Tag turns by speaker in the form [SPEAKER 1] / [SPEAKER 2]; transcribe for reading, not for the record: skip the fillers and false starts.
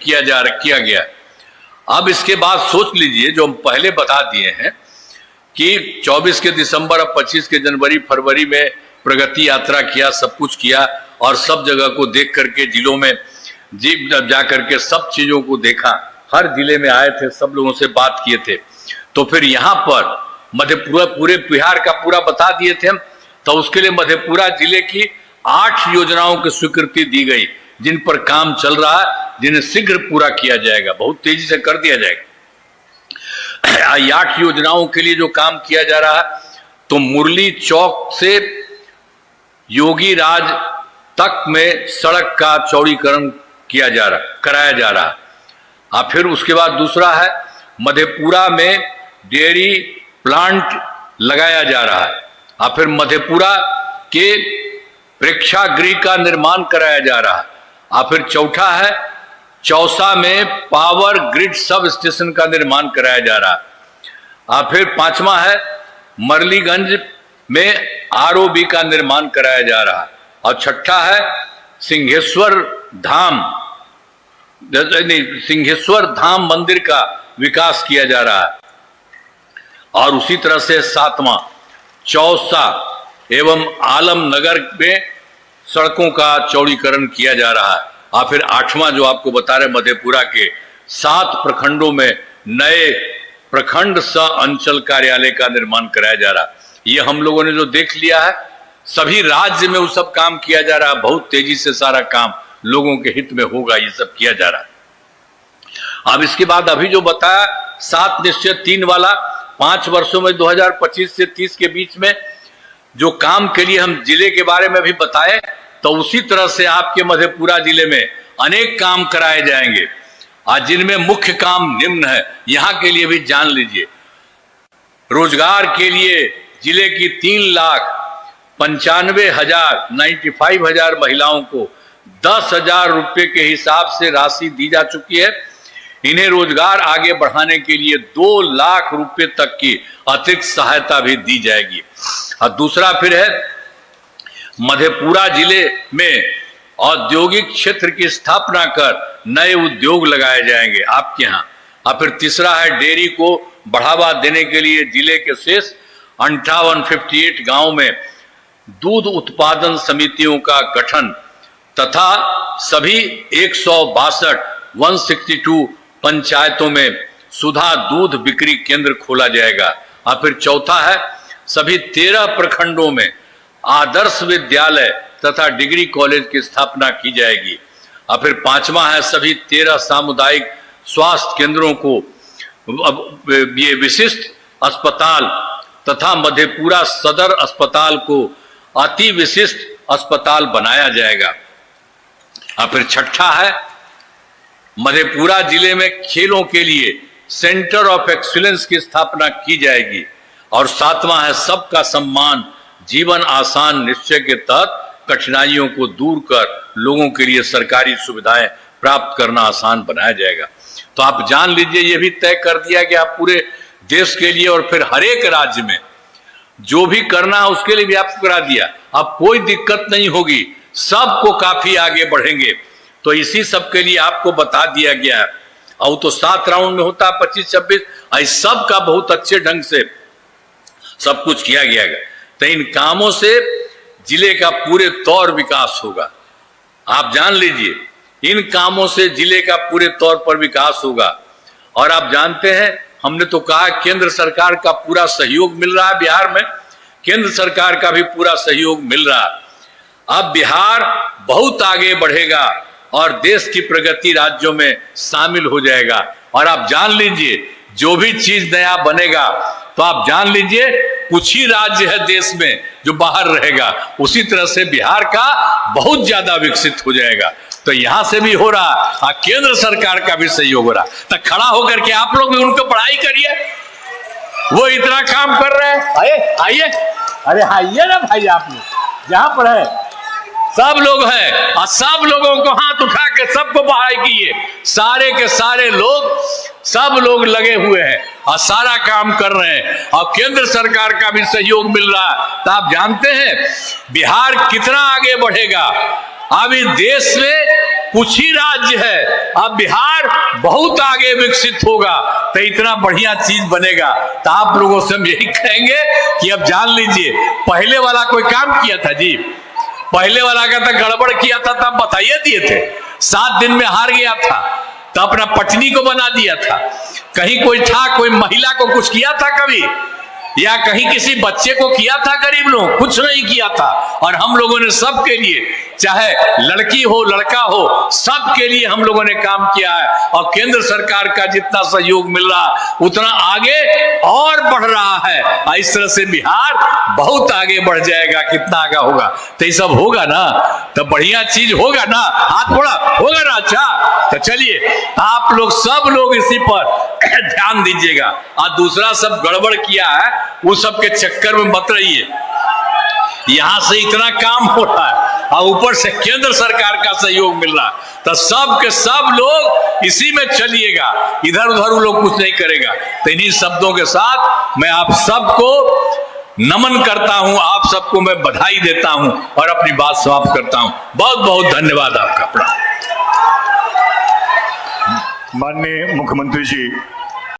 [SPEAKER 1] किया गया। अब इसके बाद सोच लीजिए, जो हम पहले बता दिए हैं कि 24 के दिसंबर और 25 के जनवरी फरवरी में प्रगति यात्रा किया, सब कुछ किया और सब जगह को देख करके जिलों में जा करके सब चीजों को देखा, हर जिले में आए थे, सब लोगों से बात किए थे। तो फिर यहाँ पर मधेपुरा, पूरे बिहार का पूरा बता दिए थे हम। तो उसके लिए मधेपुरा जिले की 8 योजनाओं की स्वीकृति दी गई, जिन पर काम चल रहा है, जिन्हें शीघ्र पूरा किया जाएगा, बहुत तेजी से कर दिया जाएगा। 8 योजनाओं के लिए जो काम किया जा रहा है, तो मुरली चौक से योगी राज तक में सड़क का चौड़ीकरण कराया जा रहा है। फिर उसके बाद दूसरा है मधेपुरा में डेयरी प्लांट लगाया जा रहा है। फिर मधेपुरा के प्रेक्षागृह का निर्माण कराया जा रहा है। फिर चौथा है चौसा में पावर ग्रिड सब स्टेशन का निर्माण कराया जा रहा है। फिर पांचवा है मरलीगंज में आरओबी का निर्माण कराया जा रहा है। और छठा है सिंहेश्वर धाम मंदिर का विकास किया जा रहा है। और उसी तरह से सातवां चौसा एवं आलमनगर में सड़कों का चौड़ीकरण किया जा रहा है। और फिर आठवां जो आपको बता रहे, मधेपुरा के 7 प्रखंडों में नए प्रखंड सह अंचल कार्यालय का निर्माण कराया जा रहा है। ये हम लोगों ने जो देख लिया है, सभी राज्य में वो सब काम किया जा रहा है। बहुत तेजी से सारा काम लोगों के हित में होगा, ये सब किया जा रहा है। अब इसके बाद अभी जो बताया 7 निश्चय 3 वाला, 5 वर्षों में 2025 से 30 के बीच में जो काम के लिए हम जिले के बारे में भी बताए, तो उसी तरह से आपके मधेपुरा जिले में अनेक काम कराए जाएंगे। आज जिनमें मुख्य काम निम्न है, यहां के लिए भी जान लीजिए। रोजगार के लिए जिले की 3,95,000 महिलाओं को 10,000 रुपए के हिसाब से राशि दी जा चुकी है। इन्हें रोजगार आगे बढ़ाने के लिए 2 लाख रुपए तक की अतिरिक्त सहायता भी दी जाएगी। और दूसरा फिर है मधेपुरा जिले में औद्योगिक क्षेत्र की स्थापना कर नए उद्योग लगाए जाएंगे आपके यहाँ। और फिर तीसरा है डेयरी को बढ़ावा देने के लिए जिले के शेष 58 गांव में दूध उत्पादन समितियों का गठन तथा सभी 162 पंचायतों में सुधा दूध बिक्री केंद्र खोला जाएगा। और फिर चौथा है सभी 13 प्रखंडों में आदर्श विद्यालय तथा डिग्री कॉलेज की स्थापना की जाएगी। और फिर पांचवा है सभी 13 सामुदायिक स्वास्थ्य केंद्रों को ये विशिष्ट अस्पताल तथा मधेपुरा सदर अस्पताल को अति विशिष्ट अस्पताल बनाया जाएगा। और फिर छठा है मधेपुरा जिले में खेलों के लिए सेंटर ऑफ एक्सीलेंस की स्थापना की जाएगी। और सातवां है सबका सम्मान जीवन आसान निश्चय के तहत कठिनाइयों को दूर कर लोगों के लिए सरकारी सुविधाएं प्राप्त करना आसान बनाया जाएगा। तो आप जान लीजिए, ये भी तय कर दिया गया पूरे देश के लिए और फिर हर एक राज्य में जो भी करना है उसके लिए भी आपको करा दिया। अब कोई दिक्कत नहीं होगी, सबको काफी आगे बढ़ेंगे। तो इसी सब के लिए आपको बता दिया गया है। और तो 7 राउंड में होता है 25-26, इस सब का बहुत अच्छे ढंग से सब कुछ किया गया है। तो इन कामों से जिले का पूरे तौर विकास होगा। आप जान लीजिए, इन कामों से जिले का पूरे तौर पर विकास होगा। और आप जानते हैं, हमने तो कहा केंद्र सरकार का पूरा सहयोग मिल रहा है बिहार में, केंद्र सरकार का भी पूरा सहयोग मिल रहा है। अब बिहार बहुत आगे बढ़ेगा और देश की प्रगति राज्यों में शामिल हो जाएगा। और आप जान लीजिए, जो भी चीज नया बनेगा तो आप जान लीजिए कुछ ही राज्य है देश में जो बाहर रहेगा, उसी तरह से बिहार का बहुत ज्यादा विकसित हो जाएगा। तो यहां से भी हो रहा, केंद्र सरकार का भी सहयोग हो रहा। तो खड़ा होकर के आप लोग भी उनको पढ़ाई करिए, वो इतना काम कर रहे हैं। आइए, अरे आइए ना भाई, आप लोग जहां पर है सब लोग हैं और सब लोगों को हाथ उठा के सबको पढ़ाई कीजिए। सारे के सारे लोग, सब लोग लगे हुए हैं और सारा काम कर रहे हैं और केंद्र सरकार का भी सहयोग मिल रहा है। तो आप जानते हैं बिहार कितना आगे बढ़ेगा। अभी देश में कुछ ही राज्य है, अब बिहार बहुत आगे विकसित होगा तो इतना बढ़िया चीज बनेगा। तो आप लोगों से हम यही कहेंगे कि अब जान लीजिए, पहले वाला कोई काम किया था जी, पहले वाला का तो गड़बड़ किया था तब बताइए दिए थे, 7 दिन में हार गया था, तो अपना पत्नी को बना दिया था। कहीं कोई था, कोई महिला को कुछ किया था कभी, या कहीं किसी बच्चे को किया था, गरीब लोग कुछ नहीं किया था। और हम लोगों ने सबके लिए, चाहे लड़की हो लड़का हो, सबके लिए हम लोगों ने काम किया है। और केंद्र सरकार का जितना सहयोग मिल रहा उतना आगे और बढ़ रहा है। और इस तरह से बिहार बहुत आगे बढ़ जाएगा। कितना आगे होगा, तो ये सब होगा ना, तो बढ़िया चीज होगा ना, हाथ थोड़ा होगा ना। अच्छा, तो चलिए आप लोग सब लोग इसी पर ध्यान दीजिएगा। और दूसरा सब गड़बड़ किया है वो सब के चक्कर में मत रहिए। यहां से इतना काम हो रहा है और ऊपर से केंद्र सरकार का सहयोग मिल रहा है, तो सब के सब लोग इसी में चलिएगा, इधर उधर वो लोग कुछ नहीं करेगा। तो इन्हीं शब्दों के साथ मैं आप सबको नमन करता हूं, आप सबको मैं बधाई देता हूं और अपनी बात समाप्त करता हूं। बहुत बहुत धन्यवाद आपका।
[SPEAKER 2] माननीय मुख्यमंत्री जी